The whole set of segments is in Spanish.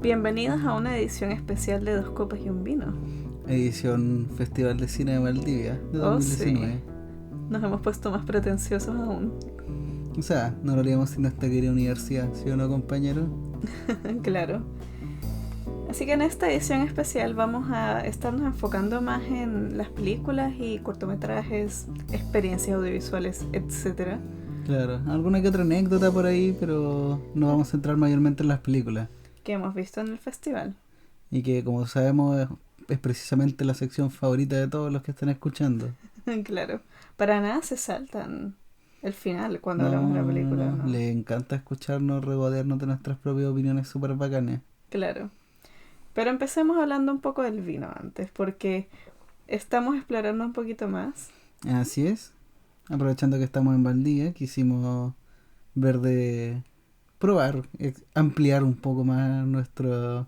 Bienvenidos a una edición especial de Dos Copas y un Vino. Edición Festival de Cine de Valdivia de Oh, 2019. sí. Nos hemos puesto más pretenciosos aún. O sea, no lo haríamos sin nuestra querida universidad, ¿sí o no, compañero? Claro. Así que en esta edición especial vamos a estarnos enfocando más en las películas y cortometrajes, experiencias audiovisuales, etc. Claro, alguna que otra anécdota por ahí, pero nos vamos a centrar mayormente en las películas. que hemos visto en el festival. Y que, como sabemos, es precisamente la sección favorita de todos los que están escuchando. Claro. Para nada se saltan el final cuando hablamos de la No, película, no, ¿no? le encanta escucharnos regodearnos de nuestras propias opiniones súper bacanas. Claro. Pero empecemos hablando un poco del vino antes, porque estamos explorando un poquito más. Así es. Aprovechando que estamos en Valdivia, quisimos ver de probar, ampliar un poco más nuestro,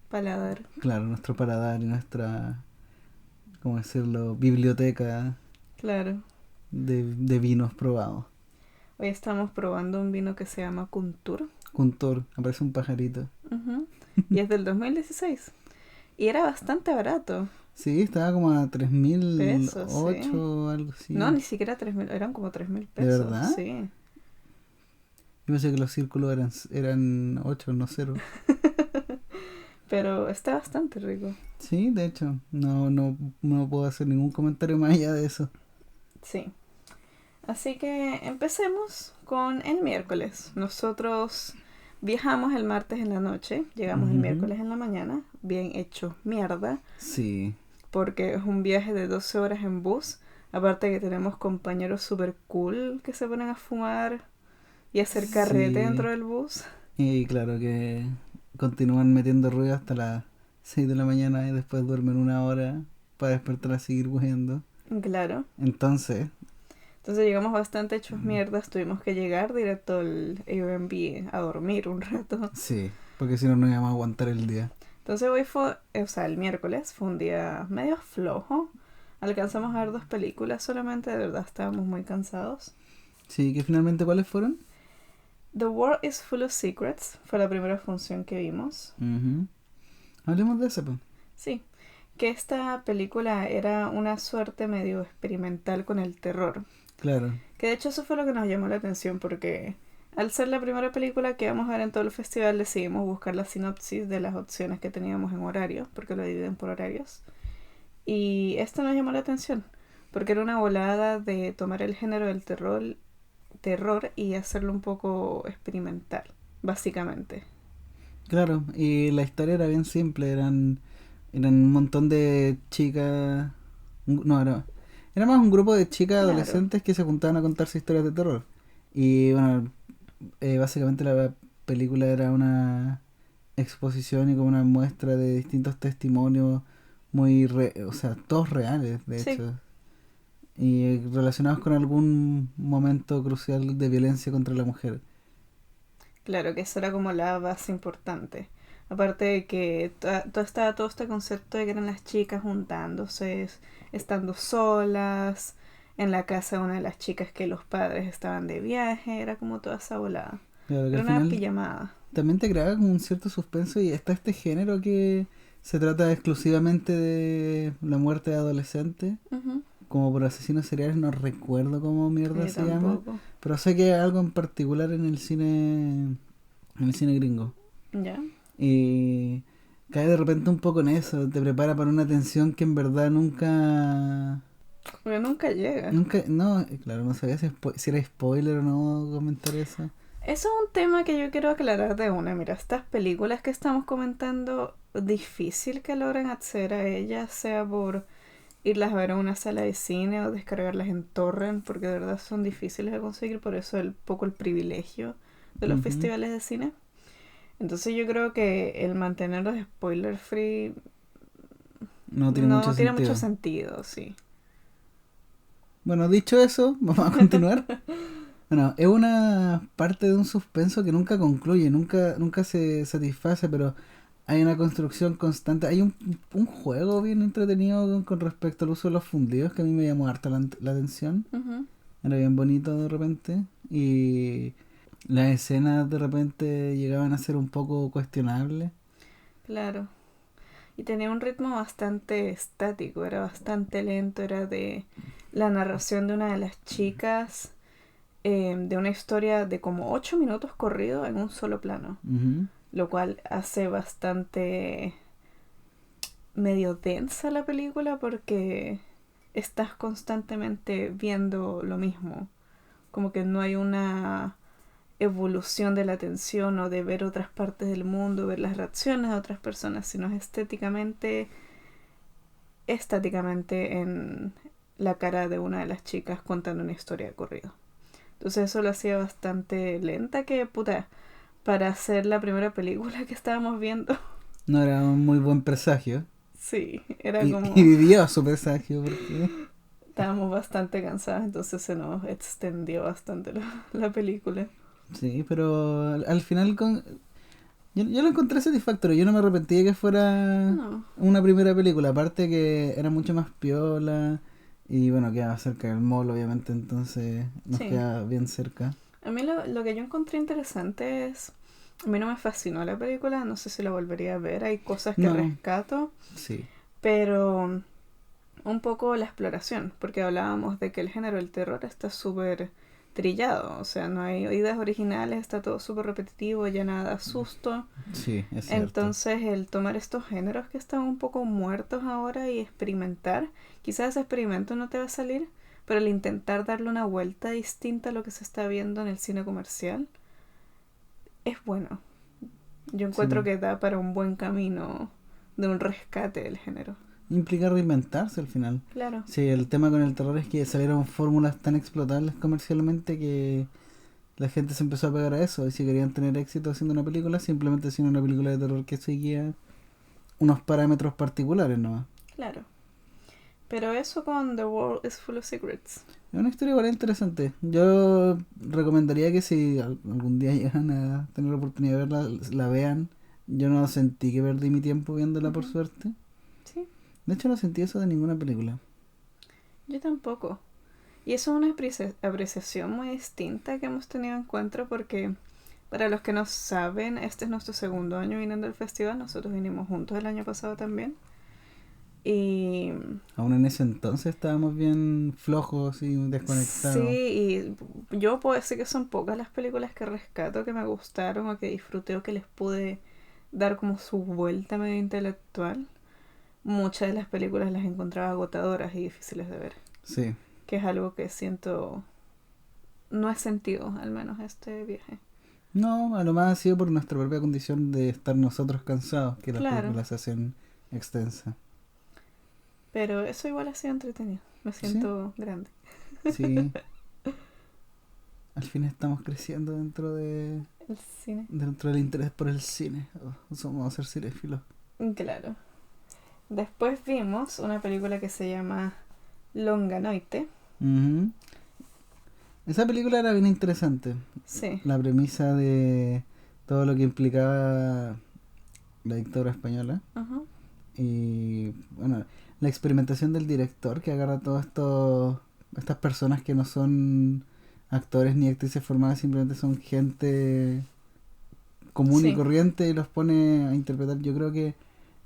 Paladar. claro, nuestro paladar y nuestra, ¿cómo decirlo?, biblioteca Claro. de vinos probados. Hoy estamos probando un vino que se llama Kuntur. Kuntor, aparece un pajarito. Ujú. Y es del 2016. Y era bastante barato. Sí, estaba como a Pesos, 3008 sí. o algo así. No, ni siquiera 3.000, eran como 3.000 ¿De pesos. verdad? Sí. Yo pensé que los círculos eran 8, no 0. Pero está bastante rico. Sí, de hecho, no puedo hacer ningún comentario más allá de eso. Sí. Así que empecemos con el miércoles. Nosotros viajamos el martes en la noche, llegamos el Ujú. miércoles en la mañana, bien hecho mierda, Sí, porque es un viaje de 12 horas en bus. Aparte que tenemos compañeros super cool que se ponen a fumar y a hacer carrete sí. dentro del bus. Y claro que continúan metiendo ruido hasta las 6 de la mañana y después duermen una hora para despertar a seguir bujeando. Claro. Entonces, Entonces llegamos bastante hechos mierdas, tuvimos que llegar directo al Airbnb a dormir un rato. sí, porque si no, no íbamos a aguantar el día. Entonces hoy fue, o sea, el miércoles fue un día medio flojo. Alcanzamos a ver 2 películas solamente, de verdad estábamos muy cansados. Sí, que finalmente, ¿cuáles fueron? The World is Full of Secrets fue la primera función que vimos. Ujú. Hablemos de esa, pues. Sí, que esta película era una suerte medio experimental con el terror. Claro, Que de hecho eso fue lo que nos llamó la atención porque al ser la primera película que íbamos a ver en todo el festival decidimos buscar la sinopsis de las opciones que teníamos en horario, porque lo dividen por horarios. Y esto nos llamó la atención, porque era una volada de tomar el género del terror y hacerlo un poco experimental, básicamente. claro. Y la historia era bien simple. Eran un montón de chicas. No, era más un grupo de chicas Claro, adolescentes que se juntaban a contarse historias de terror. Y bueno, básicamente la película era una exposición y como una muestra de distintos testimonios o sea, todos reales, de sí, hecho, y relacionados con algún momento crucial de violencia contra la mujer. claro, que eso era como la base importante. Aparte de que estaba todo este concepto de que eran las chicas juntándose, estando solas, en la casa de una de las chicas que los padres estaban de viaje, era como toda esa volada. Claro que Era al una final pijamada. también te creaba como un cierto suspenso y está este género que se trata exclusivamente de la muerte de adolescentes, Ujú. como por asesinos seriales, no recuerdo cómo mierda Yo se llama, tampoco. pero sé que hay algo en particular en el cine gringo. ¿Ya? Y cae de repente un poco en eso, te prepara para una tensión que en verdad Porque nunca llega. no, claro, no sabía si era spoiler o no comentar eso. Eso es un tema que yo quiero aclarar de una. Mira, estas películas que estamos comentando, difícil que logren acceder a ellas, sea por irlas a ver a una sala de cine o descargarlas en torrent, porque de verdad son difíciles de conseguir, por eso el privilegio de los Ujú. festivales de cine. Entonces yo creo que el mantenerlos spoiler free No tiene mucho no tiene mucho sentido. sentido, sí. Bueno, dicho eso, vamos a continuar. Bueno, es una parte de un suspenso que nunca concluye, nunca se satisface, pero hay una construcción constante. Hay un juego bien entretenido con respecto al uso de los fundidos que a mí me llamó harta la atención. Ujú. Era bien bonito de repente. Y las escenas de repente llegaban a ser un poco cuestionables. Claro. Y tenía un ritmo bastante estático, era bastante lento, era de la narración de una de las chicas, de una historia de como 8 minutos corrido en un solo plano, Ujú. lo cual hace bastante medio densa la película porque estás constantemente viendo lo mismo, como que no hay una evolución de la atención o de ver otras partes del mundo, ver las reacciones de otras personas, sino estáticamente en la cara de una de las chicas contando una historia de corrido. Entonces eso lo hacía bastante lenta, que puta, para hacer la primera película que estábamos viendo, No era un muy buen presagio. sí, era Y como vivió su presagio porque... estábamos bastante cansadas, entonces se nos extendió bastante la película. Sí, pero al final yo lo encontré satisfactorio. Yo no me arrepentí de que fuera No. una primera película. Aparte que era mucho más piola. Y bueno, quedaba cerca del mall, obviamente. Entonces nos Sí. queda bien cerca. A mí lo que yo encontré interesante es... A mí no me fascinó la película, no sé si la volvería a ver, hay cosas que No, rescato, sí, pero un poco la exploración, porque hablábamos de que el género del terror está súper trillado, o sea, no hay ideas originales, está todo súper repetitivo, ya nada da susto. sí, es cierto. Entonces el tomar estos géneros que están un poco muertos ahora y experimentar, quizás ese experimento no te va a salir, pero el intentar darle una vuelta distinta a lo que se está viendo en el cine comercial es bueno. Yo encuentro Sí. que da para un buen camino de un rescate del género. Implica reinventarse al final. Claro. Sí, el tema con el terror es que salieron fórmulas tan explotables comercialmente que la gente se empezó a pegar a eso. Y si querían tener éxito haciendo una película, simplemente hacían una película de terror que seguía unos parámetros particulares nomás. Claro. Pero eso con The World is Full of Secrets. Es una historia igual interesante. Yo recomendaría que si algún día llegan a tener la oportunidad de verla, la vean. Yo no sentí que perdí mi tiempo viéndola por Ujú. suerte. Sí, De hecho no sentí eso de ninguna película. yo tampoco. Y eso es una apreciación muy distinta que hemos tenido en cuenta porque, para los que no saben, este es nuestro segundo año viniendo al festival. Nosotros vinimos juntos el año pasado también. Y Aún en ese entonces estábamos bien flojos y desconectados. sí, y yo puedo decir que son pocas las películas que rescato, que me gustaron o que disfruté o que les pude dar como su vuelta medio intelectual. Muchas de las películas las encontraba agotadoras y difíciles de ver, Sí. que es algo que siento no he sentido, al menos este viaje. No, a lo más ha sido por nuestra propia condición de estar nosotros cansados, que las Claro, películas se hacen extensas. pero eso igual ha sido entretenido. Me Sí, siento grande. sí. Al fin estamos creciendo El cine. dentro del interés por el cine. Vamos a ser cinéfilos. Claro. Después vimos una película que se llama Longa Noite. Ujú. Esa película era bien interesante. Sí. La premisa de todo lo que implicaba la dictadura española. Ajá. Y bueno, la experimentación del director que agarra todas estas personas que no son actores ni actrices formadas, simplemente son gente común y Sí, corriente y los pone a interpretar. Yo creo que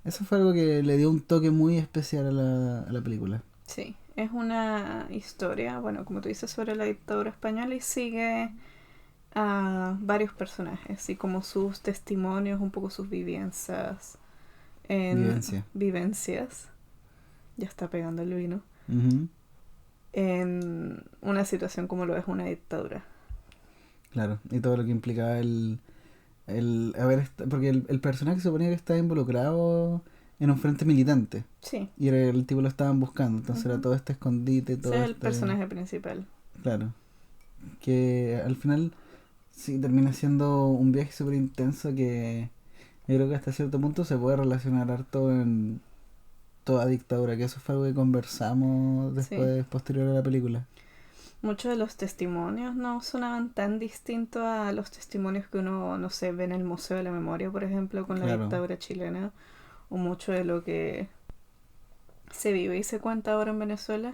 eso fue algo que le dio un toque muy especial a la película. sí. Es una historia, bueno, como tú dices, sobre la dictadura española y sigue a varios personajes y como sus testimonios, un poco sus Vivencia. vivencias, ya está pegando el vino, Ujú, en una situación como lo es una dictadura. claro, y todo lo que implicaba porque el personaje se suponía que estaba involucrado en un frente militante. Sí, Y era el tipo lo estaban buscando, entonces era ujú. todo este escondite, Ese todo es el este... personaje principal. Claro, que al final sí termina siendo un viaje súper intenso que yo creo que hasta cierto punto se puede relacionar harto en toda dictadura, que eso fue algo que conversamos Sí. después, posterior a la película. Muchos de los testimonios no sonaban tan distintos a los testimonios que uno, no sé, ve en el Museo de la Memoria, por ejemplo, con la Claro, dictadura chilena, o mucho de lo que se vive y se cuenta ahora en Venezuela.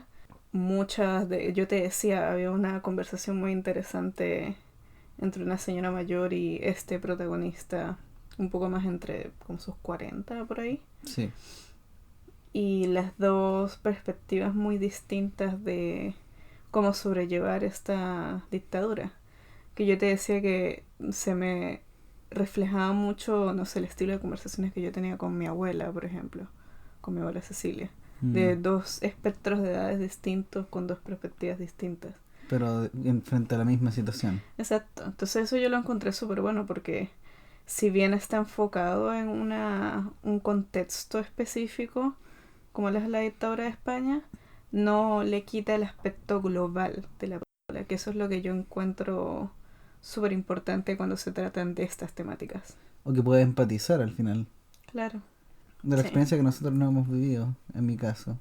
Yo te decía, había una conversación muy interesante entre una señora mayor y este protagonista un poco más entre como sus 40 por ahí. Sí. Y las dos perspectivas muy distintas de cómo sobrellevar esta dictadura. Que yo te decía que se me reflejaba mucho, no sé, el estilo de conversaciones que yo tenía con mi abuela, por ejemplo, con mi abuela Cecilia. De dos espectros de edades distintos con dos perspectivas distintas. Pero frente a la misma situación. Exacto. Entonces eso yo lo encontré súper bueno porque si bien está enfocado en un contexto específico, como es la dictadura de España, no le quita el aspecto global de la película, que eso es lo que yo encuentro súper importante cuando se tratan de estas temáticas. O que puedes empatizar al final. Claro. De la Sí. experiencia que nosotros no hemos vivido, en mi caso.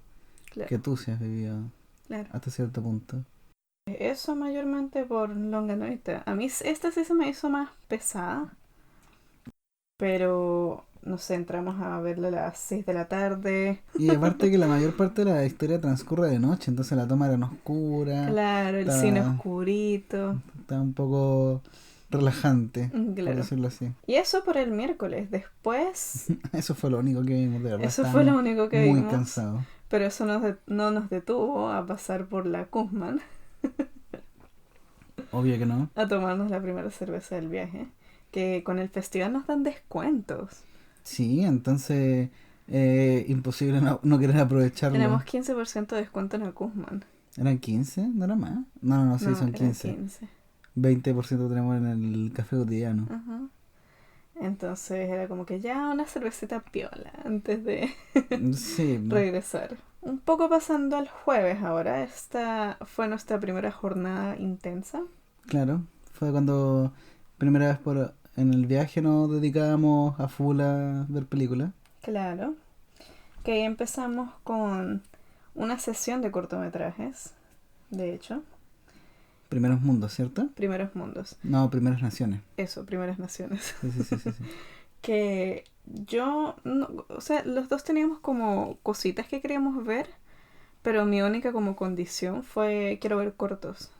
Claro. Que tú sí has vivido Claro. hasta cierto punto. Eso mayormente por Longaniita. A mí esta sí se me hizo más pesada. Pero, no sé, entramos a verla a las 6 de la tarde. Y aparte que la mayor parte de la historia transcurre de noche, entonces la toma era oscura. Claro, el cine oscurito. Está un poco relajante, por Claro. decirlo así. Y eso por el miércoles. Después, Eso fue lo único que vimos, de verdad. eso fue lo único que muy vimos. cansado. Pero eso no nos detuvo a pasar por la Kuzman Obvio que no. a tomarnos la primera cerveza del viaje. Que con el festival nos dan descuentos. Sí, entonces imposible no querer aprovecharlo. Tenemos 15% de descuento en el Kuzman. ¿Eran 15? ¿No era más? No, sí, No, son eran 15. 20% tenemos en el café cotidiano. Ajá. Entonces era como que ya una cervecita piola antes de Sí. regresar. Un poco pasando al jueves ahora. Esta fue nuestra primera jornada intensa. Claro, fue cuando primera vez en el viaje nos dedicábamos a full a ver películas. Claro. Que ahí empezamos con una sesión de cortometrajes, de hecho. Primeros mundos, ¿cierto? Primeros mundos. No, primeras naciones. Eso, primeras naciones. Sí. Que yo, o sea, los dos teníamos como cositas que queríamos ver, pero mi única como condición fue quiero ver cortos.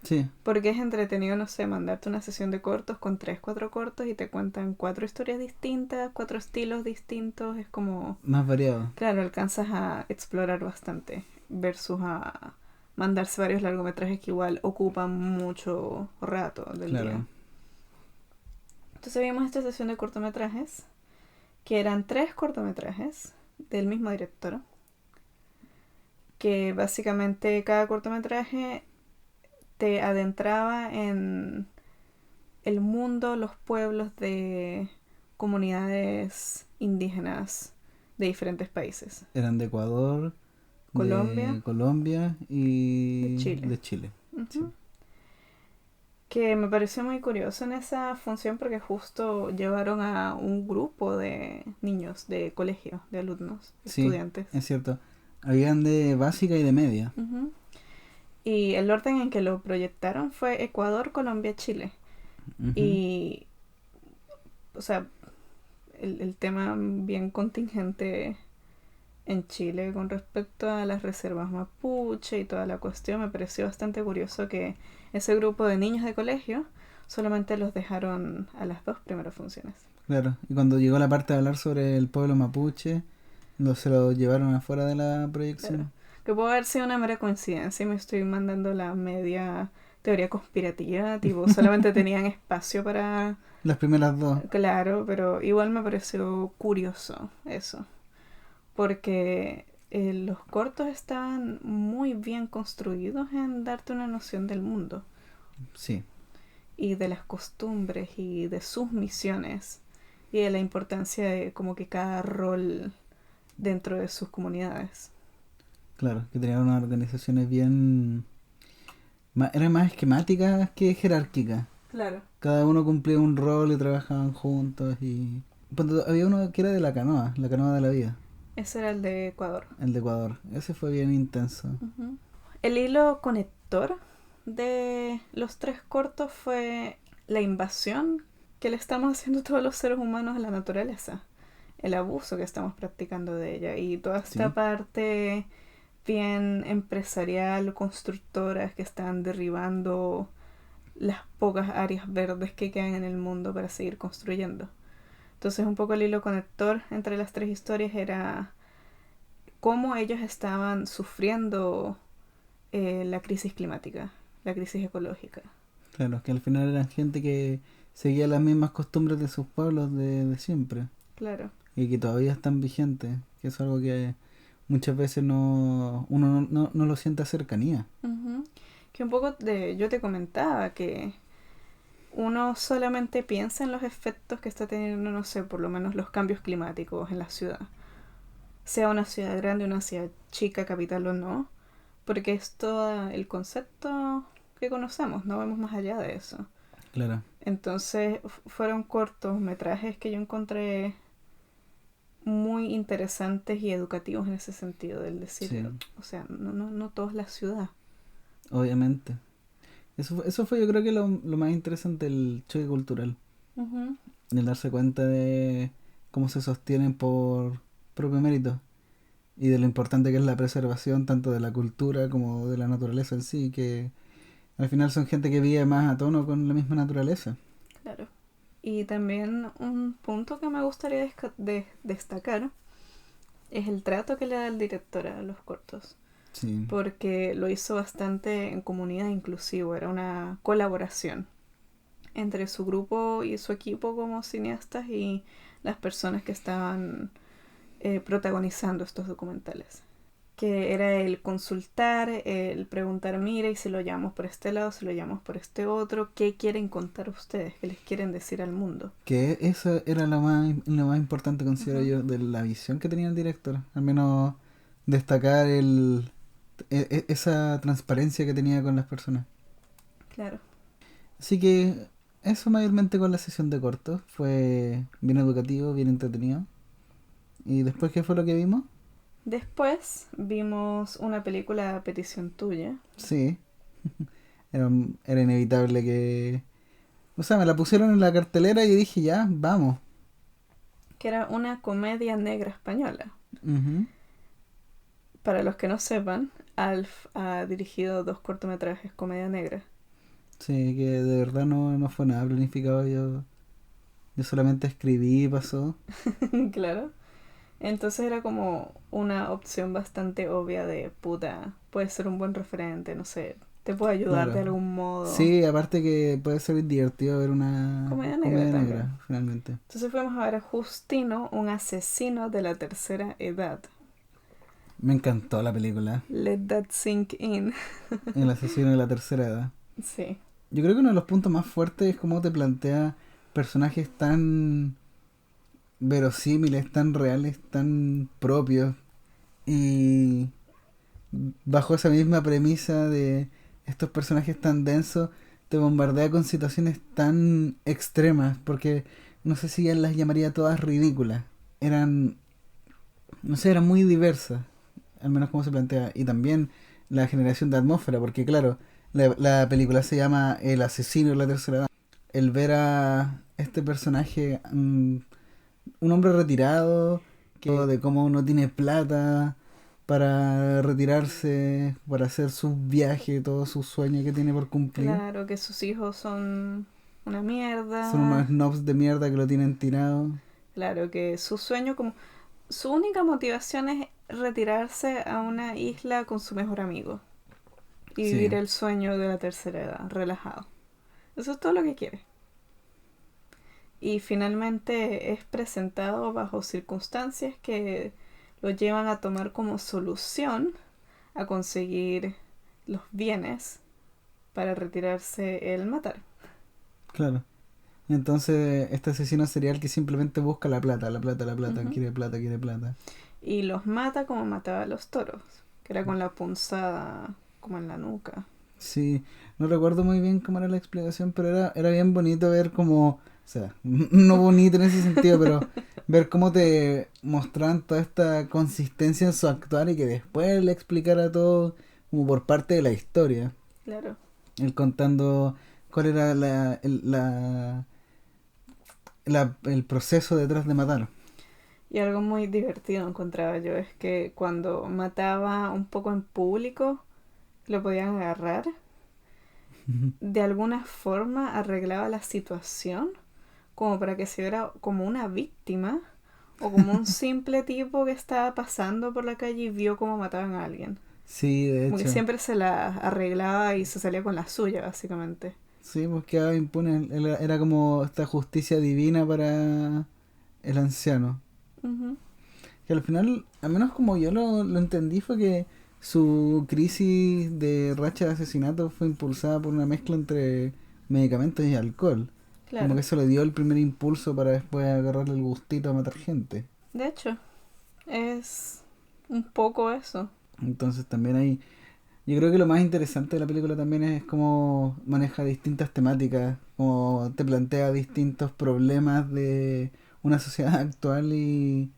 Sí. Porque es entretenido, no sé, mandarte una sesión de cortos con 4 cortos y te cuentan 4 historias distintas, 4 estilos distintos, es como... Más variado. Claro, alcanzas a explorar bastante versus a mandarse varios largometrajes que igual ocupan mucho rato del día. Entonces vimos esta sesión de cortometrajes, que eran 3 cortometrajes del mismo director, que básicamente cada cortometraje te adentraba en el mundo, los pueblos de comunidades indígenas de diferentes países. Eran de Ecuador, Colombia y de Chile. Uh-huh. Sí. Que me pareció muy curioso en esa función porque justo llevaron a un grupo de niños de colegio, de alumnos, estudiantes. Es cierto. Habían de básica y de media. Uh-huh. Y el orden en que lo proyectaron fue Ecuador, Colombia, Chile. Uh-huh. Y, o sea, el tema bien contingente en Chile con respecto a las reservas mapuche y toda la cuestión, me pareció bastante curioso que ese grupo de niños de colegio solamente los dejaron a las 2 primeras funciones. Claro, y cuando llegó la parte de hablar sobre el pueblo mapuche, se lo llevaron afuera de la proyección. Claro. Que puede haber sido una mera coincidencia y me estoy mandando la media teoría conspirativa, tipo, solamente tenían espacio para... Las primeras 2. Claro, pero igual me pareció curioso eso. Porque los cortos estaban muy bien construidos en darte una noción del mundo. Sí. Y de las costumbres y de sus misiones. Y de la importancia de como que cada rol dentro de sus comunidades. Claro, que tenían unas organizaciones bien... Eran más esquemáticas que jerárquicas. Claro. Cada uno cumplía un rol y trabajaban juntos y... Había uno que era de la canoa de la vida. Ese era el de Ecuador. El de Ecuador. Ese fue bien intenso. Uh-huh. El hilo conector de los 3 cortos fue la invasión que le estamos haciendo todos los seres humanos a la naturaleza. El abuso que estamos practicando de ella. Y toda esta parte bien empresarial, constructoras que están derribando las pocas áreas verdes que quedan en el mundo para seguir construyendo. Entonces un poco el hilo conector entre las tres historias era cómo ellos estaban sufriendo la crisis climática, la crisis ecológica. Claro, que al final eran gente que seguía las mismas costumbres de sus pueblos de siempre. Claro. Y que todavía están vigentes. Que es algo que muchas veces no uno no lo siente a cercanía. Ujú. Que un poco yo te comentaba que uno solamente piensa en los efectos que está teniendo, no sé, por lo menos los cambios climáticos en la ciudad. Sea una ciudad grande, una ciudad chica, capital o no. Porque es todo el concepto que conocemos, no vemos más allá de eso. Claro. Entonces fueron cortometrajes que yo encontré muy interesantes y educativos en ese sentido, del decir, Sí, o sea, no todo es la ciudad. obviamente. Eso fue yo creo que lo más interesante del choque cultural. Ujú. El darse cuenta de cómo se sostienen por propio mérito. Y de lo importante que es la preservación tanto de la cultura como de la naturaleza en sí. Que al final son gente que vive más a tono con la misma naturaleza. Claro. Y también un punto que me gustaría destacar es el trato que le da el director a los cortos. Sí. Porque lo hizo bastante en comunidad inclusivo, era una colaboración entre su grupo y su equipo como cineastas y las personas que estaban protagonizando estos documentales. Que era el consultar, el preguntar, mira, y si lo llamamos por este lado, si lo llamamos por este otro, ¿qué quieren contar ustedes? ¿Qué les quieren decir al mundo? Que eso era lo más importante, considero Ujú. yo, de la visión que tenía el director. Al menos destacar esa transparencia que tenía con las personas. Claro. Así que eso mayormente con la sesión de cortos. Fue bien educativo, bien entretenido. ¿Y después qué fue lo que vimos? Después vimos una película a petición tuya, Sí, era, era inevitable que... O sea, me la pusieron en la cartelera y dije, ya, vamos. que era una comedia negra española. Ujú. Para los que no sepan, Alf ha dirigido 2 cortometrajes comedia negra. Sí, que de verdad no fue nada planificado. Yo solamente escribí y pasó. Claro. Entonces era como una opción bastante obvia de puta, puede ser un buen referente, no sé, te puede ayudar de Claro. algún modo. Sí, aparte que puede ser divertido ver una Comedia negra comedia también. negra, finalmente. Entonces fuimos a ver a Justino, un asesino de la tercera edad. Me encantó la película. Let that sink in. El asesino de la tercera edad. Sí, Yo creo que uno de los puntos más fuertes es cómo te plantea personajes tan verosímiles, tan reales, tan propios. Y bajo esa misma premisa de estos personajes tan densos, te bombardea con situaciones tan extremas, porque no sé si él las llamaría todas ridículas. Eran, no sé, eran muy diversas, al menos como se plantea. Y también la generación de atmósfera, porque claro, la película se llama El asesino de la tercera edad. El ver a este personaje, un hombre retirado, que de cómo no tiene plata para retirarse, para hacer sus viajes, todos sus sueños que tiene por cumplir. claro que sus hijos son una Son unos mierda. snobs de mierda que lo tienen tirado. Claro que su sueño como... Su única motivación es retirarse a una isla con su mejor amigo y Sí, vivir el sueño de la tercera edad, relajado. Eso es todo lo que quiere. Y finalmente es presentado bajo circunstancias que lo llevan a tomar como solución a conseguir los bienes para retirarse el matar. claro. Entonces, este asesino serial que simplemente busca la plata, la plata, la plata, Ujú. quiere plata, quiere plata. Y los mata como mataba a los toros, que era con la punzada como en la nuca. Sí, no recuerdo muy bien cómo era la explicación, pero era bien bonito ver cómo, o sea, no bonito en ese sentido, pero ver cómo te mostraban toda esta consistencia en su actuar y que después le explicara todo como por parte de la historia. Claro. Él contando cuál era el proceso detrás de matar. Y algo muy divertido encontraba yo es que cuando mataba un poco en público, lo podían agarrar, de alguna forma arreglaba la situación como para que se viera como una víctima o como un simple tipo que estaba pasando por la calle y vio cómo mataban a alguien. Sí, de Como que hecho. siempre se la arreglaba y se salía con la suya, básicamente. Sí, pues quedaba impune. Era como esta justicia divina para el anciano. Ujú. Que al final, al menos como yo lo entendí, fue que su crisis de racha de asesinato fue impulsada por una mezcla entre medicamentos y alcohol. Como que Claro. eso le dio el primer impulso para después agarrarle el gustito a matar gente. De hecho, es un poco eso. Entonces también hay... Yo creo que lo más interesante de la película también es cómo maneja distintas temáticas, cómo te plantea distintos problemas de una sociedad actual y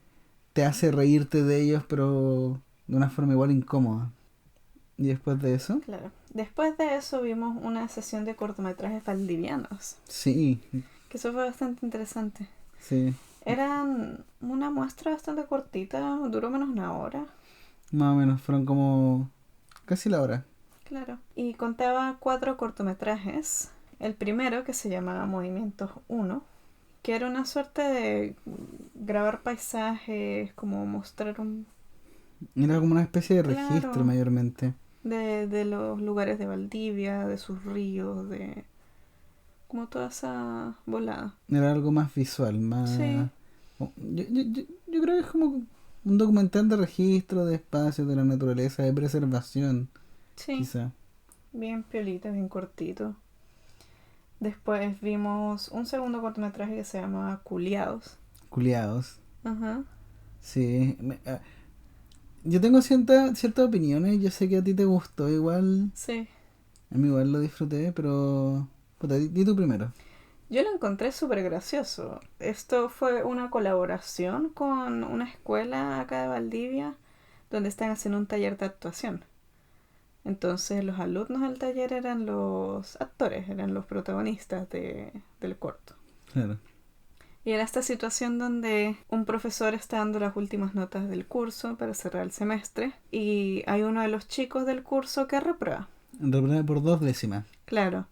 te hace reírte de ellos, pero de una forma igual incómoda. Y después de eso, Claro. Después de eso vimos una sesión de cortometrajes valdivianos, sí, que eso fue bastante interesante. sí, Eran una muestra bastante cortita, duró menos de una hora, más o menos, fueron como casi la hora. claro. Y contaba 4 cortometrajes. El primero, que se llamaba Movimientos uno, que era una suerte de grabar paisajes, como mostrar un... Era como una especie de registro Claro, mayormente. de los lugares de Valdivia, de sus ríos, de... como toda esa volada. Era algo más visual, Sí, más... yo creo que es como un documental de registro de espacios, de la naturaleza, de preservación, sí, quizá. bien piolita, bien cortito. Después vimos un segundo cortometraje que se llama Culiados. Culiados. Ajá, Sí. Yo tengo ciertas opiniones, yo sé que a ti te gustó igual, sí. a mí igual lo disfruté, pero... Puta, di tú primero. Yo lo encontré súper gracioso. Esto fue una colaboración con una escuela acá de Valdivia donde están haciendo un taller de actuación. Entonces los alumnos del taller eran los actores, eran los protagonistas del corto. Claro. Y era esta situación donde un profesor está dando las últimas notas del curso para cerrar el semestre y hay uno de los chicos del curso que reprueba. Reprobé por 2 décimas. Claro.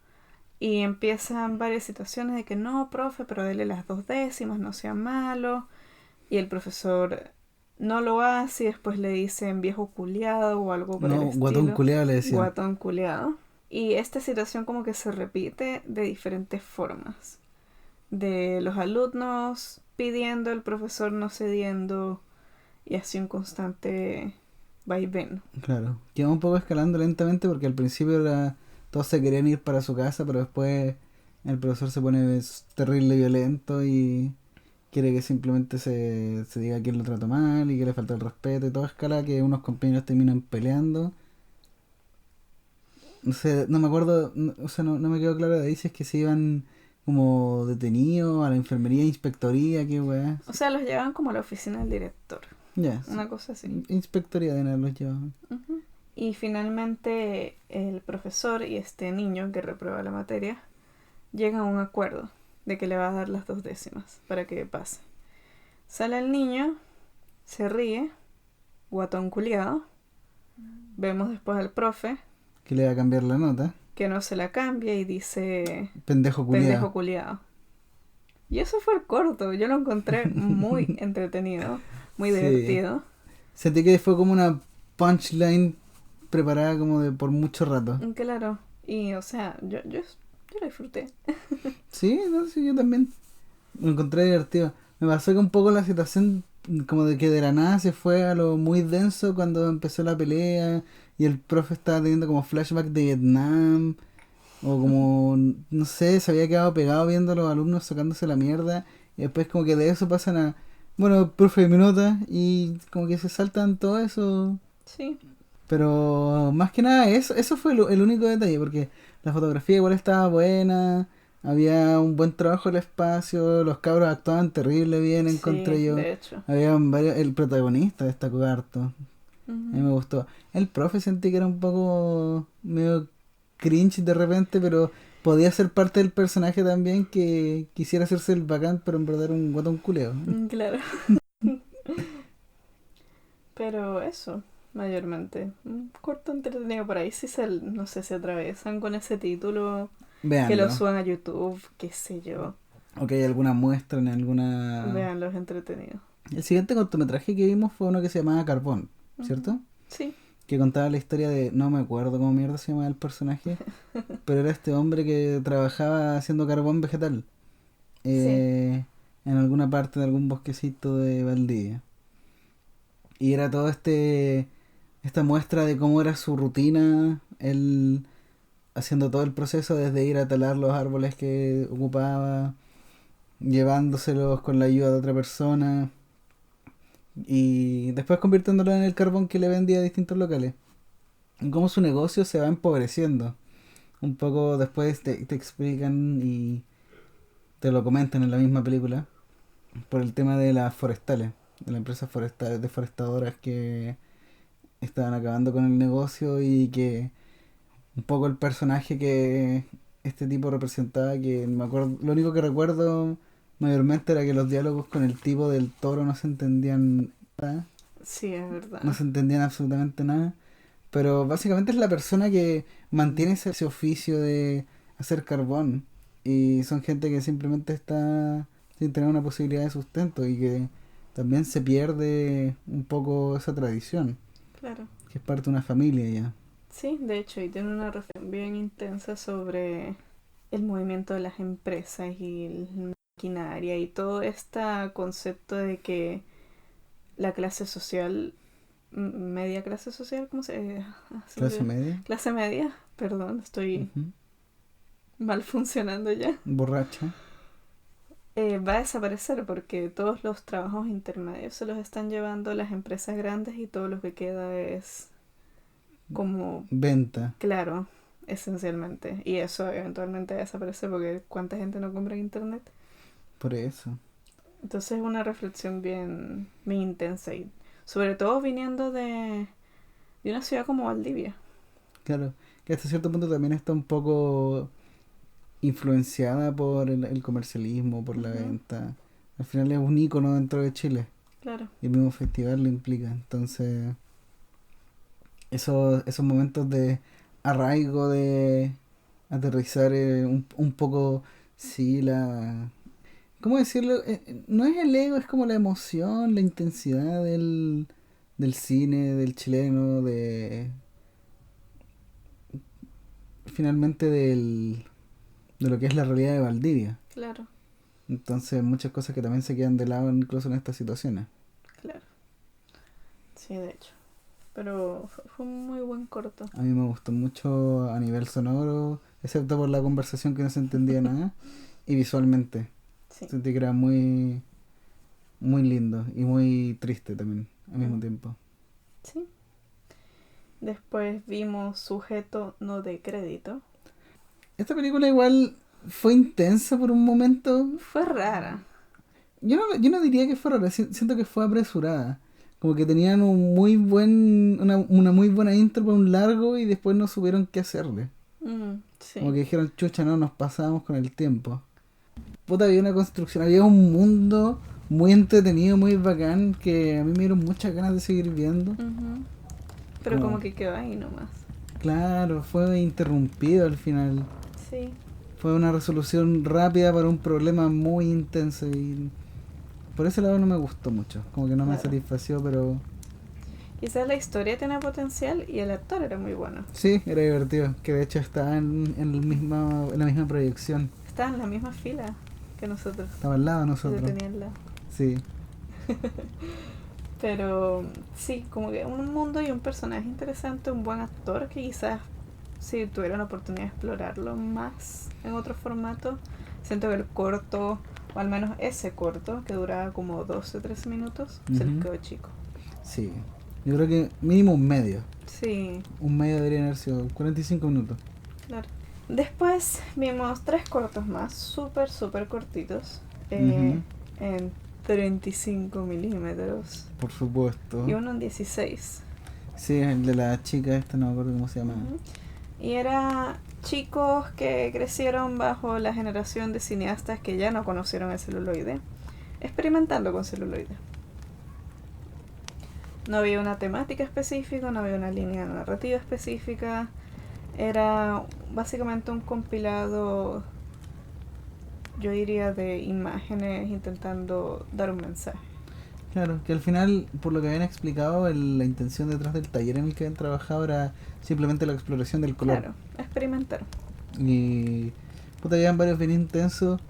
Y empiezan varias situaciones de que no, profe, pero dele las 2 décimas, no sea malo. Y el profesor no lo hace y después le dicen viejo culiado o algo por el No, guatón estilo. culiado le decían. Guatón culiado. Y esta situación como que se repite de diferentes formas. De los alumnos pidiendo, el profesor no cediendo y así un constante vaivén. Claro. Que va un poco escalando lentamente porque al principio era... Todos se querían ir para su casa, pero después el profesor se pone terrible violento y quiere que simplemente se diga quién lo trató mal y que le falta el respeto y todo escala que unos compañeros terminan peleando. No sé, no me acuerdo, o sea, no me quedó claro de ahí si es que se iban como detenidos a la enfermería, inspectoría, qué weá. O sea, los llevan como a la oficina del director. Ya, sí. Una cosa así. Inspectoría de nada los llevaban. Ujú. Y finalmente el profesor y este niño que reprueba la materia llegan a un acuerdo de que le va a dar las 2 décimas para que pase. Sale el niño, se ríe, guatón culiado. Vemos después al profe Que le va a cambiar la nota. que no se la cambia y dice Pendejo culiado. pendejo culiado. Y eso fue el corto, yo lo encontré muy entretenido, muy Sí. divertido. Sentí que fue como una punchline preparada como de por mucho rato. Claro, y o sea, yo lo disfruté. Sí, no, sí, yo también lo encontré divertido. Me pasó que un poco la situación como de que de la nada se fue a lo muy denso cuando empezó la pelea y el profe estaba teniendo como flashback de Vietnam o como, no sé, se había quedado pegado viendo a los alumnos sacándose la mierda y después como que de eso pasan a, bueno, profe, mi nota y como que se saltan todo eso. Sí, Pero más que nada eso fue el único detalle, porque la fotografía igual estaba buena, había un buen trabajo en el espacio, los cabros actuaban terrible bien, sí, encontré yo. de hecho. Había varios, el protagonista destacó harto, a mí Ujú. me gustó. El profe sentí que era un poco medio cringe de repente, pero podía ser parte del personaje también que quisiera hacerse el bacán, pero en verdad era un guatón culeo. Claro. Pero eso, mayormente. Un corto entretenido por ahí. Si se, no sé si atravesan con ese título, que lo Véanlo. suban a YouTube, qué sé yo. o que hay alguna muestra en alguna... Vean los entretenidos. El siguiente cortometraje que vimos fue uno que se llamaba Carbón, Ujú. ¿cierto? Sí, Que contaba la historia de... No me acuerdo cómo mierda se llamaba el personaje, pero era este hombre que trabajaba haciendo carbón vegetal sí, eh, en alguna parte de algún bosquecito de Valdivia. Y era todo esta muestra de cómo era su rutina, él haciendo todo el proceso desde ir a talar los árboles que ocupaba, llevándoselos con la ayuda de otra persona y después convirtiéndolo en el carbón que le vendía a distintos locales. Y cómo su negocio se va empobreciendo. Un poco después te explican y te lo comentan en la misma película por el tema de las forestales, de las empresas forestales, deforestadoras que estaban acabando con el negocio y que un poco el personaje que este tipo representaba, que me acuerdo, lo único que recuerdo mayormente era que los diálogos con el tipo del toro no se entendían nada, sí, es no verdad. se entendían absolutamente nada, pero básicamente es la persona que mantiene ese oficio de hacer carbón y son gente que simplemente está sin tener una posibilidad de sustento y que también se pierde un poco esa tradición, Claro. que es parte de una familia ya. Sí, de hecho, y tiene una reflexión bien intensa sobre el movimiento de las empresas y la maquinaria y todo este concepto de que la clase social, media clase social, ¿cómo se me Clase olvidó? media, Clase media, perdón, estoy ujú, mal funcionando ya, borracha. va a desaparecer porque todos los trabajos intermedios se los están llevando las empresas grandes y todo lo que queda es como, Venta, claro, esencialmente. Y eso eventualmente va a desaparecer porque cuánta gente no compra en internet. por eso. Entonces es una reflexión bien intensa y sobre todo viniendo de una ciudad como Valdivia. Claro, que hasta cierto punto también está un poco influenciada por el comercialismo, por la Ujú, venta. Al final es un ícono dentro de Chile claro, y el mismo festival lo implica. Entonces, esos momentos de arraigo, de aterrizar un poco, sí, la... ¿Cómo decirlo? No es el ego, es como la emoción, la intensidad del cine, del chileno, de finalmente de lo que es la realidad de Valdivia. claro, Entonces muchas cosas que también se quedan de lado incluso en estas situaciones. claro. Sí, de hecho. Pero fue un muy buen corto. A mí me gustó mucho a nivel sonoro, excepto por la conversación que no se entendía nada, y visualmente. Sí. Sentí que era muy, muy lindo y muy triste también al mismo Mm, tiempo. sí. Después vimos Sujeto no de crédito. Esta película igual fue intensa por un momento. Fue rara. Yo no diría que fue rara, siento que fue apresurada. Como que tenían una muy buena intro para un largo y después no supieron qué hacerle. Como Sí, que dijeron, chucha, no, nos pasamos con el tiempo. Puta, había una construcción, había un mundo muy entretenido, muy bacán, que a mí me dieron muchas ganas de seguir viendo. ujú, pero como Como, que quedó ahí nomás. claro, fue interrumpido al final. Sí, Fue una resolución rápida para un problema muy intenso y por ese lado no me gustó mucho. Como que no me claro. satisfació, pero Quizás la historia tiene potencial y el actor era muy bueno. sí, era divertido. Que de hecho estaba en la misma proyección. Estaba en la misma fila que nosotros. Estaba al lado de Y lo nosotros. tenía al lado. Sí. Pero sí, como que un mundo y un personaje interesante, un buen actor que quizás si tuviera la oportunidad de explorarlo más en otro formato, siento que el corto, o al menos ese corto, que duraba como 12 13 minutos, se les Ujú. quedó chico. Sí. Yo creo que mínimo un medio. Sí, Un medio debería haber sido 45 minutos. claro. Después vimos tres cortos más, súper cortitos, Ujú. en 35 milímetros Por y supuesto. uno en 16. Sí, el de la chica esta, no me acuerdo cómo se llama. Ujú. Y era chicos que crecieron bajo la generación de cineastas que ya no conocieron el celuloide, experimentando con celuloide. No había una temática específica, no había una línea narrativa específica, era básicamente un compilado yo diría, de imágenes intentando dar un mensaje. Claro, que al final, por lo que habían explicado, la intención detrás del taller en el que habían trabajado era simplemente la exploración del color. Claro, experimentar. Y puta, llevan varios bien intensos.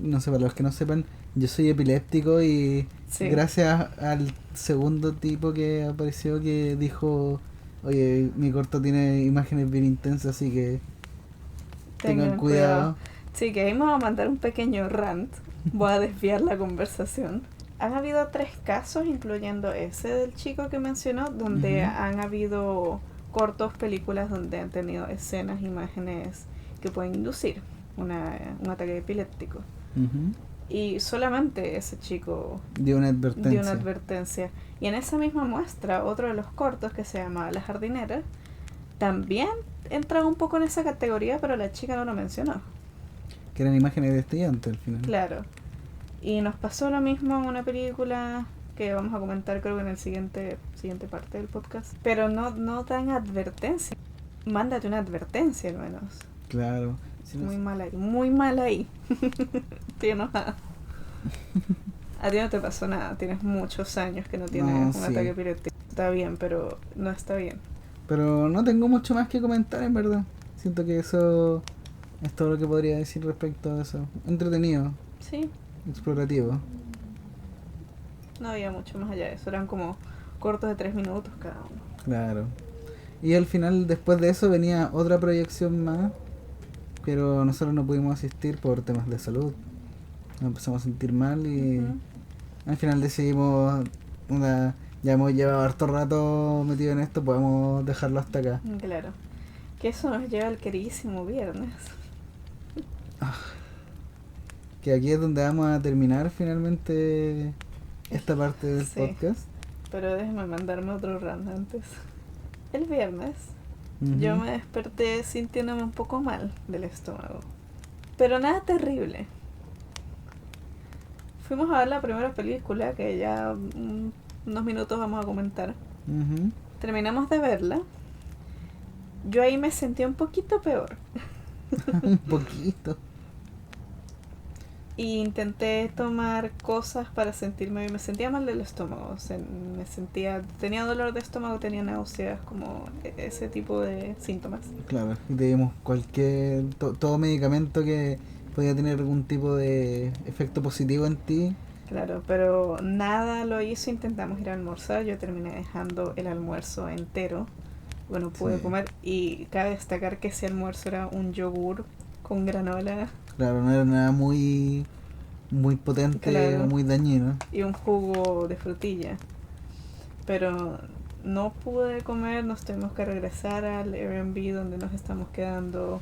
No sé, para los que no sepan, yo soy epiléptico y Sí, gracias al segundo tipo que apareció que dijo, oye, mi corto tiene imágenes bien intensas, así que tengan tengan cuidado. cuidado. Sí, que ahí me voy a mandar un pequeño rant. Voy a desviar la conversación. Han habido 3 casos, incluyendo ese del chico que mencionó, donde Ujú, han habido cortos, películas donde han tenido escenas, imágenes que pueden inducir un ataque epiléptico. ujú. Y solamente ese chico Dio una dio una advertencia, advertencia. Y en esa misma muestra, otro de los cortos que se llama La jardinera, también entra un poco en esa categoría, pero la chica no lo mencionó. que eran imágenes de estudiantes al final. Claro. Y nos pasó lo mismo en una película que vamos a comentar creo que en el siguiente parte del podcast. Pero no dan advertencia. Mándate una advertencia al menos. Claro. Sí, no Muy sé. mal ahí, muy mal ahí. Estoy enojada. A ti no te pasó nada, tienes muchos años que no No, tienes un sí. ataque epiléptico. Está bien, pero no está bien. Pero no tengo mucho más que comentar, en verdad. Siento que eso es todo lo que podría decir respecto a eso. Entretenido, Sí, explorativo. no había mucho más allá de eso. Eran como cortos de 3 minutos cada uno. Claro. Y al final, después de eso, venía otra proyección más. Pero nosotros no pudimos asistir por temas de salud. Nos empezamos a sentir mal y Ujú. al final decidimos, ya hemos llevado harto rato metido en esto, podemos dejarlo hasta acá. Claro. Que eso nos lleva al queridísimo viernes. Que aquí es donde vamos a terminar finalmente esta parte del Sí, podcast. pero déjeme mandarme otro rant antes. El viernes yo Ujú. me desperté sintiéndome un poco mal del estómago. Pero nada terrible. Fuimos a ver la primera película que ya unos minutos vamos a comentar. Ujú. Terminamos de verla. Yo ahí me sentí un poquito peor. Un poquito. Y intenté tomar cosas para sentirme bien. Me sentía mal del estómago. Tenía dolor de estómago, tenía náuseas, como ese tipo de síntomas. Claro, y te dimos todo medicamento que podía tener algún tipo de efecto positivo en ti. Claro, pero nada lo hizo. Intentamos ir a almorzar. Yo terminé dejando el almuerzo entero. Bueno, pude Sí, comer. Y cabe destacar que ese almuerzo era un yogur con granola, claro, no era nada muy potente o claro, muy dañino. y un jugo de frutilla. Pero no pude comer, nos tuvimos que regresar al Airbnb donde nos estamos quedando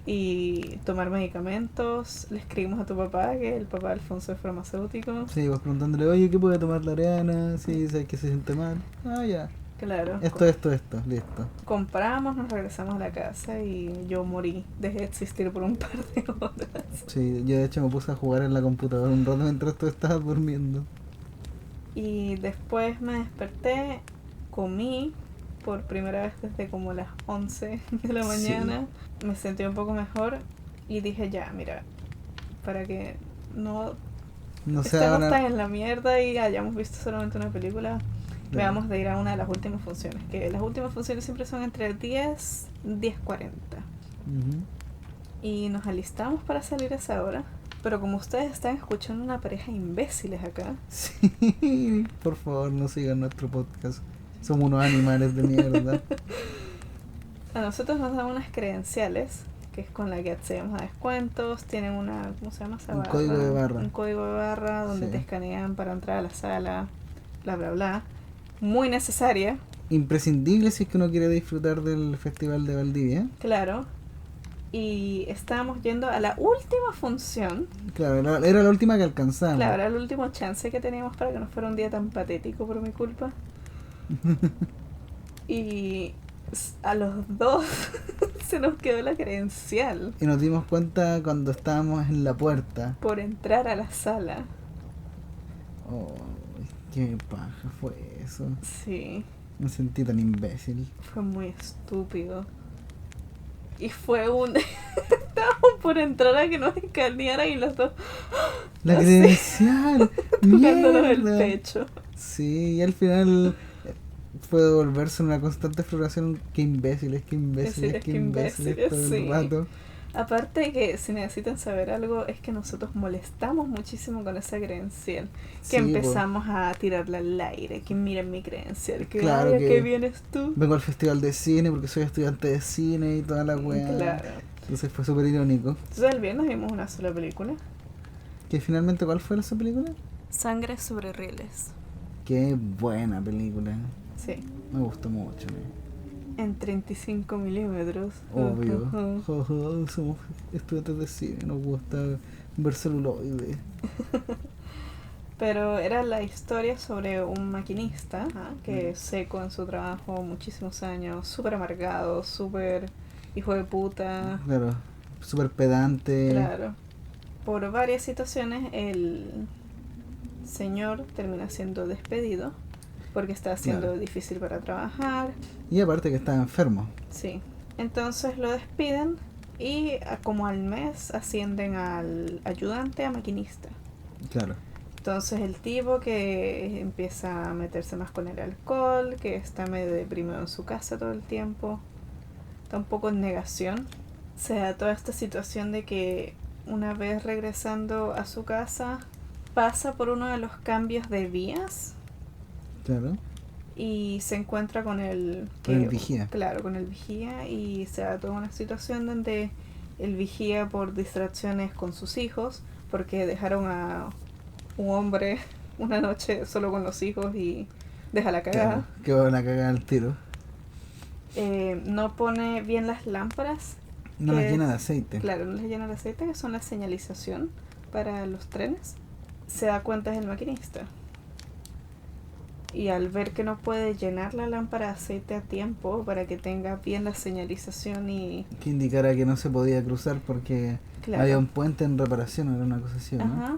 y tomar medicamentos. Le escribimos a tu papá, que el papá de Alfonso es farmacéutico. Sí, vas preguntándole, oye, ¿qué puede tomar la Ariana? Sí, sabes que se siente mal. Ah, ya. Claro, Esto, listo. compramos, nos regresamos a la casa y yo morí. Dejé de existir por un par de horas. Sí, yo de hecho me puse a jugar en la computadora un rato mientras tú estabas durmiendo. Y después me desperté, comí por primera vez desde como las 11 de la Sí, mañana. Me sentí un poco mejor y dije ya, mira, para que no no se estemos hagan... tan en la mierda y hayamos visto solamente una película, Claro. veamos de ir a una de las últimas funciones, que las últimas funciones siempre son entre 10:40. Ujú. Y nos alistamos para salir a esa hora. Pero como ustedes están escuchando una pareja de imbéciles acá, Sí, por favor, no sigan nuestro podcast. Somos unos animales de mierda. a nosotros nos dan unas credenciales, que es con la que accedemos a descuentos. Tienen una, ¿cómo se llama esa Un barra? código de Un barra. código de barra donde Sí. te escanean para entrar a la sala, bla, bla, bla. Muy necesaria, Imprescindible si es que uno quiere disfrutar del Festival de Valdivia. claro. Y estábamos yendo a la última función. Claro, era la última que alcanzamos. Claro, era el último chance que teníamos para que no fuera un día tan patético por mi culpa. Y a los dos se nos quedó la credencial Y nos dimos cuenta cuando estábamos en la puerta. por entrar a la sala. Oh, qué paja fue eso. Sí, Me sentí tan imbécil. fue muy estúpido. Y fue un... Estábamos por entrar a que nos escanearan y los dos La así, credencial. tocándonos el Mierda. pecho. Sí, y al final puede volverse una constante floración. Qué imbéciles, qué imbéciles, Decirles qué que imbéciles imbéciles, todo el sí. rato. Aparte de que si necesitan saber algo es que nosotros molestamos muchísimo con esa credencial. Que Sí, pues. empezamos a tirarla al aire, que miren mi credencial, que Claro ay, ¿a qué que vienes tú? vengo al festival de cine porque soy estudiante de cine y toda la weá. Claro. Entonces fue súper irónico. Entonces el viernes vimos una sola película. Que finalmente, ¿cuál fue esa película? Sangre sobre rieles. Qué buena película. Sí. Me gustó mucho. En 35 milímetros. Obvio. Somos estudiantes de cine, nos gusta ver celuloide. Pero era la historia sobre un maquinista que es seco en su trabajo, muchísimos años, súper amargado, súper hijo de puta. Claro, súper pedante. Claro. Por varias situaciones el señor termina siendo despedido porque está siendo Claro. difícil para trabajar. Y aparte que estaba enfermo. Sí. Entonces lo despiden y como al mes ascienden al ayudante a maquinista. Claro. Entonces el tipo que empieza a meterse más con el alcohol, que está medio deprimido en su casa todo el tiempo, está un poco en negación. Se da toda esta situación de que una vez regresando a su casa pasa por uno de los cambios de vías Claro. y se encuentra con el Con el vigía. Claro, con el vigía, y se da toda una situación donde el vigía, por distracciones con sus hijos, porque dejaron a un hombre una noche solo con los hijos y deja la cagada. Claro, que van a cagar al tiro. No pone bien las lámparas. No que las llena es- de aceite. Claro, no les llena de aceite, que son la señalización para los trenes. Se da cuenta es el maquinista. Y al ver que no puede llenar la lámpara de aceite a tiempo para que tenga bien la señalización y... Que indicara que no se podía cruzar porque Claro. había un puente en reparación, era una cosa así, ¿no? Ajá.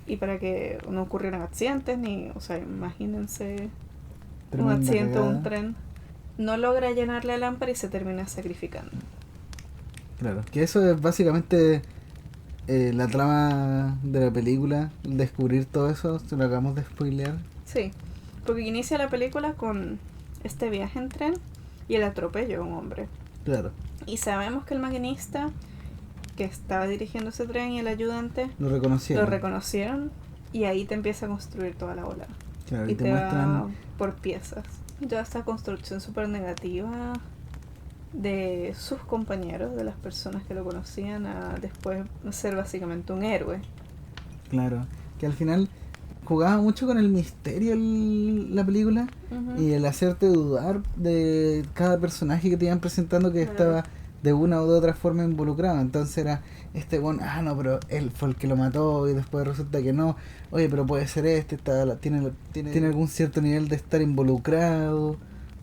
Y para que no ocurrieran accidentes, ni... O sea, imagínense un Tremenda accidente o un cagada. tren. No logra llenar la lámpara y se termina sacrificando. Claro, que eso es básicamente la trama de la película, descubrir todo eso, se lo acabamos de spoilear. Sí, porque inicia la película con este viaje en tren y el atropello de un hombre. Claro, Y sabemos que el maquinista que estaba dirigiendo ese tren y el ayudante lo reconocieron. lo reconocieron, y ahí te empieza a construir toda la ola. Claro, Y y te te va muestran, por piezas. Toda esta construcción súper negativa de sus compañeros, de las personas que lo conocían, a después ser básicamente un héroe. claro, que al final jugaba mucho con el misterio la película y el hacerte dudar de cada personaje que te iban presentando que Claro. estaba de una u otra forma involucrado. Entonces era bueno, no, pero él fue el que lo mató y después resulta que no. Oye, pero puede ser tiene algún cierto nivel de estar involucrado,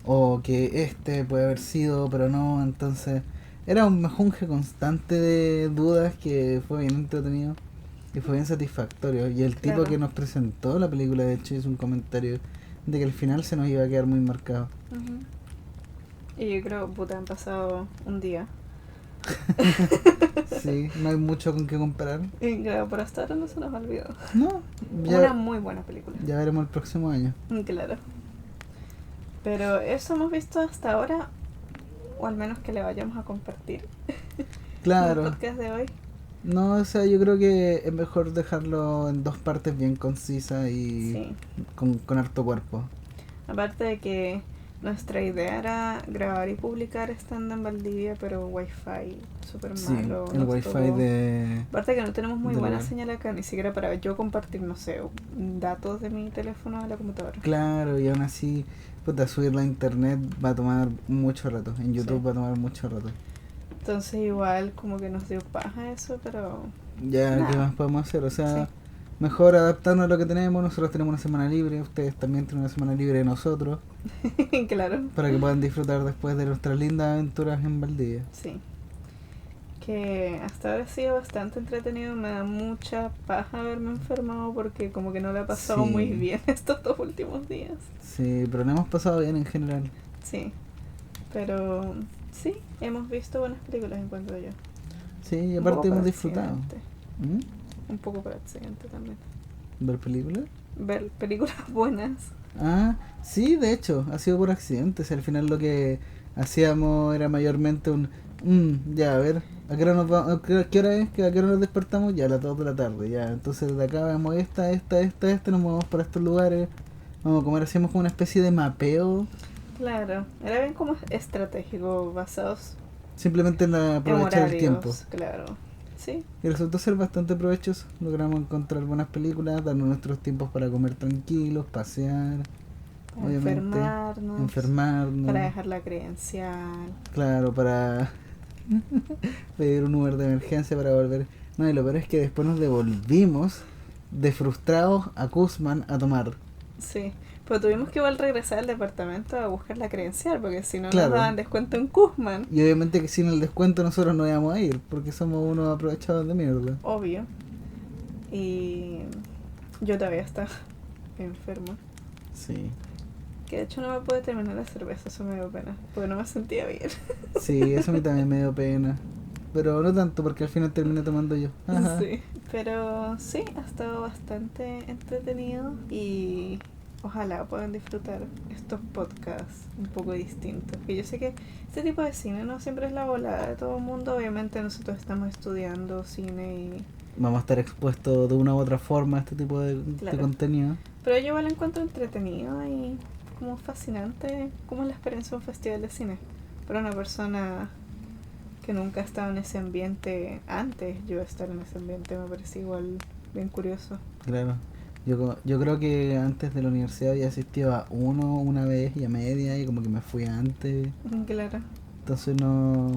o que puede haber sido, pero no. Entonces era un mejunje constante de dudas que fue bien entretenido y fue bien satisfactorio. Y el tipo Claro. que nos presentó la película, de hecho, hizo un comentario de que al final se nos iba a quedar muy marcado. Y yo creo, puta, han pasado un día. Sí, no hay mucho con qué comparar. Y claro, por hasta ahora no se nos olvidó. No, Una ya, muy buena película. ya veremos el próximo año. Claro. Pero eso hemos visto hasta ahora, o al menos que le vayamos a compartir en el Claro. podcast de hoy. No, o sea, yo creo que es mejor dejarlo en dos partes bien concisas y Sí. con harto cuerpo. Aparte de que nuestra idea era grabar y publicar estando en Valdivia, pero wifi súper Sí, malo. el nos wifi tocó. de... Aparte que no tenemos muy del buena lugar. señal acá, ni siquiera para yo compartir, no sé, datos de mi teléfono a la computadora. Claro, y aún así, puta, subirla a internet va a tomar mucho rato. En YouTube Sí. va a tomar mucho rato. Entonces igual como que nos dio paja eso, pero... Ya, ¿qué Nada. más podemos hacer? O sea, Sí. mejor adaptarnos a lo que tenemos. Nosotros tenemos una semana libre, ustedes también tienen una semana libre de nosotros, Claro. para que puedan disfrutar después de nuestras lindas aventuras en Valdivia. Sí. Que hasta ahora ha sido bastante entretenido. Me da mucha paja haberme enfermado porque como que no le ha pasado Sí. muy bien estos 2 últimos días. Sí, pero lo hemos pasado bien en general. Sí. Pero sí, hemos visto buenas películas, encuentro yo. Sí, y Un poco aparte por hemos disfrutado. accidente. ¿Mm? Un poco por accidente también. ¿Ver películas? Ver películas buenas. Ah, sí, de hecho, ha sido por accidente. Si al final lo que hacíamos era mayormente un... ya, a ver, ¿a qué hora qué hora es? ¿A qué hora nos despertamos? Ya, a las 2 de la tarde, ya. Entonces de acá vemos esta, nos movemos para estos lugares. Vamos a comer, hacíamos como una especie de mapeo. Claro, era bien como estratégico, basados Simplemente en en aprovechar el tiempo. horarios, claro. Sí, Y resultó ser bastante provechoso. Logramos encontrar buenas películas, darnos nuestros tiempos para comer tranquilos, pasear, para obviamente, enfermarnos, enfermarnos. para dejar la credencial. Claro, para pedir un Uber de emergencia para volver. No, y lo peor es que después nos devolvimos de frustrados a Kuzman a tomar. Sí, pero tuvimos que igual regresar al departamento a buscar la credencial, porque si no Claro. nos daban descuento en Kuzman. Y obviamente que sin el descuento nosotros no íbamos a ir, porque somos unos aprovechados de mierda. Obvio. Y yo todavía estaba enferma. Sí. Que de hecho no me pude terminar la cerveza, eso me dio pena, porque no me sentía bien. Sí, eso a mí también me dio pena. Pero no tanto, porque al final terminé tomando yo. Ajá. Sí. Pero sí, ha estado bastante entretenido y ojalá puedan disfrutar estos podcasts un poco distintos. Que yo sé que este tipo de cine no siempre es la volada de todo el mundo. Obviamente nosotros estamos estudiando cine y... Vamos a estar expuestos de una u otra forma a este tipo de Claro. contenido. Pero yo igual lo encuentro entretenido y como fascinante como es la experiencia de un festival de cine. Para una persona que nunca ha estado en ese ambiente antes, yo estar en ese ambiente me parece igual bien curioso. Claro. Yo creo que antes de la universidad había asistido a uno una vez y a media y como que me fui antes. Claro. Entonces no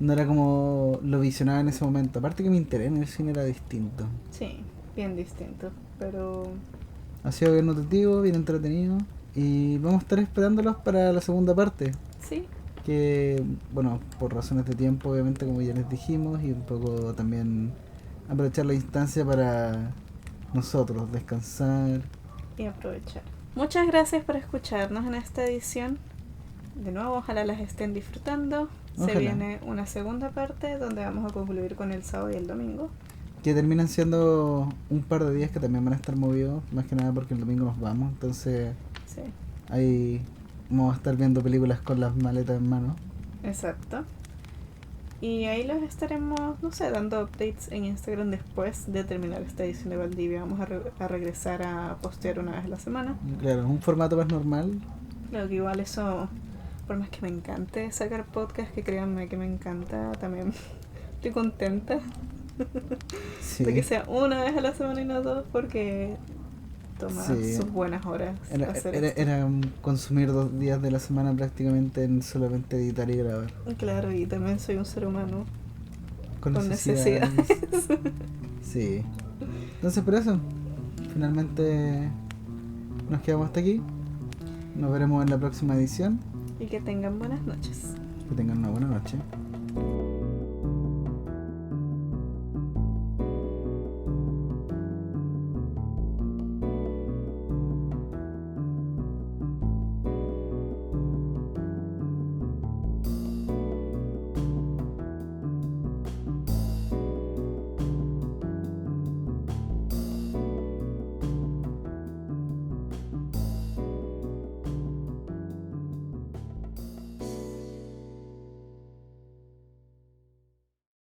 era como lo visionaba en ese momento. Aparte que mi interés en el cine era distinto. Sí, bien distinto, pero Ha sido bien nutritivo, bien entretenido. Y vamos a estar esperándolos para la segunda parte. sí, Que, bueno, por razones de tiempo, obviamente, como ya les dijimos, y un poco también aprovechar la instancia para nosotros descansar. y aprovechar. Muchas gracias por escucharnos en esta edición. De nuevo, ojalá las estén disfrutando. Ojalá. Se viene una segunda parte donde vamos a concluir con el sábado y el domingo. Que terminan siendo un par de días que también van a estar movidos, más que nada porque el domingo nos vamos, entonces Sí, ahí vamos a estar viendo películas con las maletas en mano. exacto. Y ahí los estaremos, no sé, dando updates en Instagram después de terminar esta edición de Valdivia. Vamos a regresar a postear una vez a la semana. Claro, un formato más normal. Creo que igual eso, por más que me encante sacar podcast, que créanme que me encanta, también estoy contenta Sí. de que sea una vez a la semana y no dos, porque toma Sí. sus buenas horas hacer esto. Era consumir 2 días de la semana prácticamente en solamente editar y grabar. Claro, y también soy un ser humano Con con necesidades. necesidades. Sí. Entonces por eso, finalmente nos quedamos hasta aquí. Nos veremos en la próxima edición. Y que tengan buenas noches. Que tengan una buena noche.